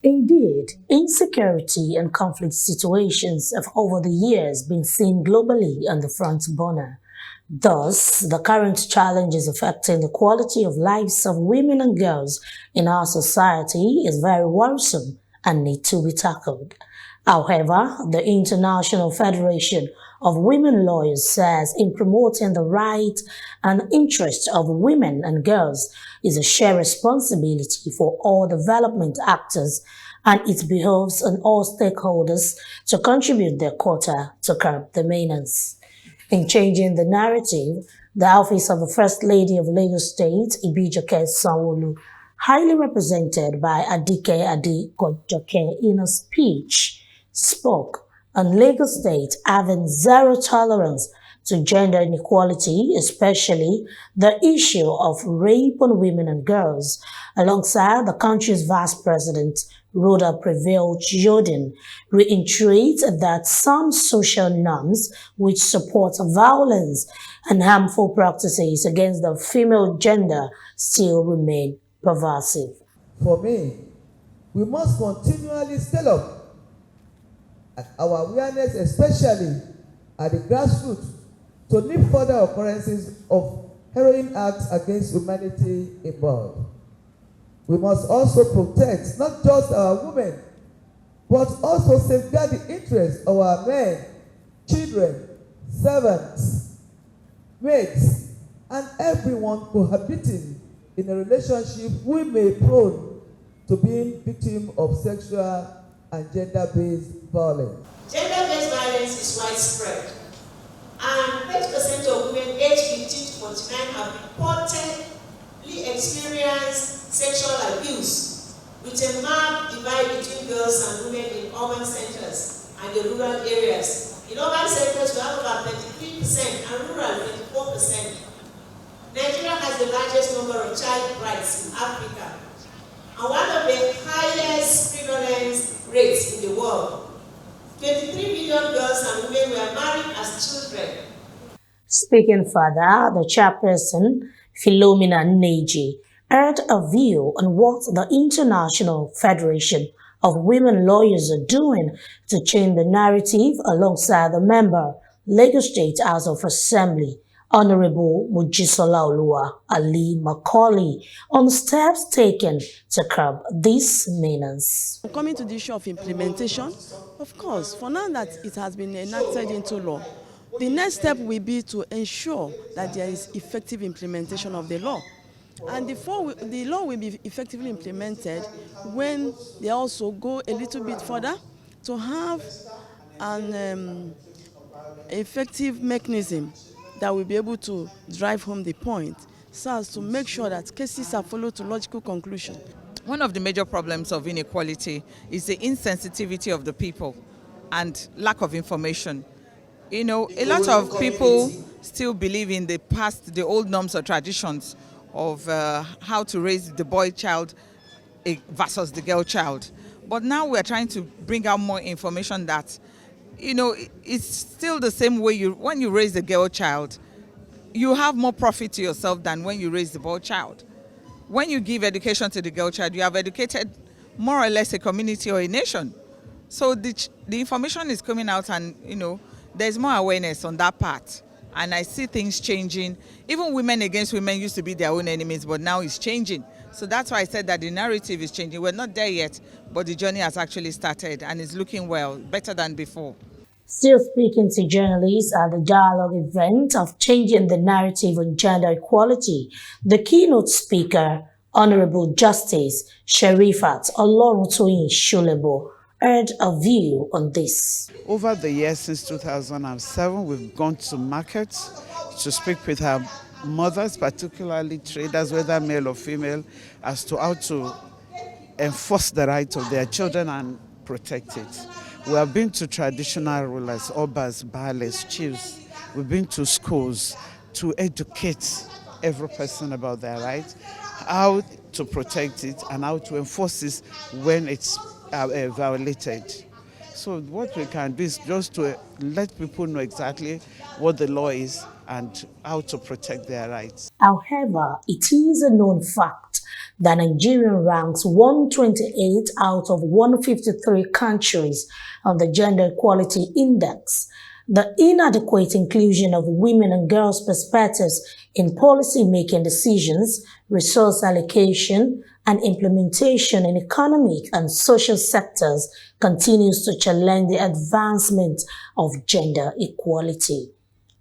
Indeed, insecurity and conflict situations have over the years been seen globally on the front burner. Thus, the current challenges affecting the quality of lives of women and girls in our society is very worrisome and need to be tackled. However, the International Federation of Women Lawyers says in promoting the rights and interests of women and girls is a shared responsibility for all development actors, and it behoves on all stakeholders to contribute their quota to curb the menace. In changing the narrative, the Office of the First Lady of Lagos State, Ibijoke Sanwo-Olu, highly represented by Adike Adekojoke in a speech, spoke on Lagos State having zero tolerance to gender inequality, especially the issue of rape on women and girls, alongside the country's Vice President, Rhoda Prevail Jordan, reiterates that some social norms which support violence and harmful practices against the female gender still remain pervasive. For me, we must continually scale up our awareness, especially at the grassroots, to nip further occurrences of harrowing acts against humanity involved. We must also protect not just our women, but also safeguard the interests of our men, children, servants, mates, and everyone cohabiting in a relationship who may be prone to being victim of sexual and gender-based violence. Gender-based violence is widespread, and 80% of women aged 15 to 49 have reportedly experienced sexual abuse, with a marked divide between girls and women in urban centers and the rural areas. In urban centers, we have about 33% and rural 24%. Nigeria has the largest number of child brides in Africa and one of the highest prevalence rates in the world. 23 million girls and women were married as children. Speaking further, the chairperson, Philomena Neji, urged a view on what the International Federation of Women Lawyers are doing to change the narrative alongside the member, Lagos State House of Assembly, Honorable Mujisola Oluwa Ali Macaulay, on steps taken to curb this menace. Coming to the issue of implementation, of course, for now that it has been enacted into law, the next step will be to ensure that there is effective implementation of the law. And the law will be effectively implemented when they also go a little bit further to have an effective mechanism that will be able to drive home the point so as to make sure that cases are followed to logical conclusion. One of the major problems of inequality is the insensitivity of the people and lack of information. You know, a lot of people still believe in the past, the old norms or traditions of how to raise the boy child versus the girl child. But now we're trying to bring out more information that, you know, it's still the same way when you raise the girl child, you have more profit to yourself than when you raise the boy child. When you give education to the girl child, you have educated more or less a community or a nation. So the information is coming out, and, you know, there's more awareness on that part. And I see things changing. Even women against women used to be their own enemies, but now it's changing. So that's why I said that the narrative is changing. We're not there yet, but the journey has actually started and is looking well, better than before. Still speaking to journalists at the dialogue event of changing the narrative on gender equality, the keynote speaker, Honorable Justice Sherifat Oloruntoyin Sholebo, urged a view on this. Over the years since 2007, we've gone to markets to speak with our mothers, particularly traders, whether male or female, as to how to enforce the rights of their children and protect it. We have been to traditional rulers, obas, baales, chiefs. We've been to schools to educate every person about their rights, how to protect it, and how to enforce this when it's violated. So what we can do is just to let people know exactly what the law is and how to protect their rights. However, it is a known fact that Nigeria ranks 128 out of 153 countries on the Gender Equality Index. The inadequate inclusion of women and girls' perspectives in policy-making decisions, resource allocation, and implementation in economic and social sectors continues to challenge the advancement of gender equality.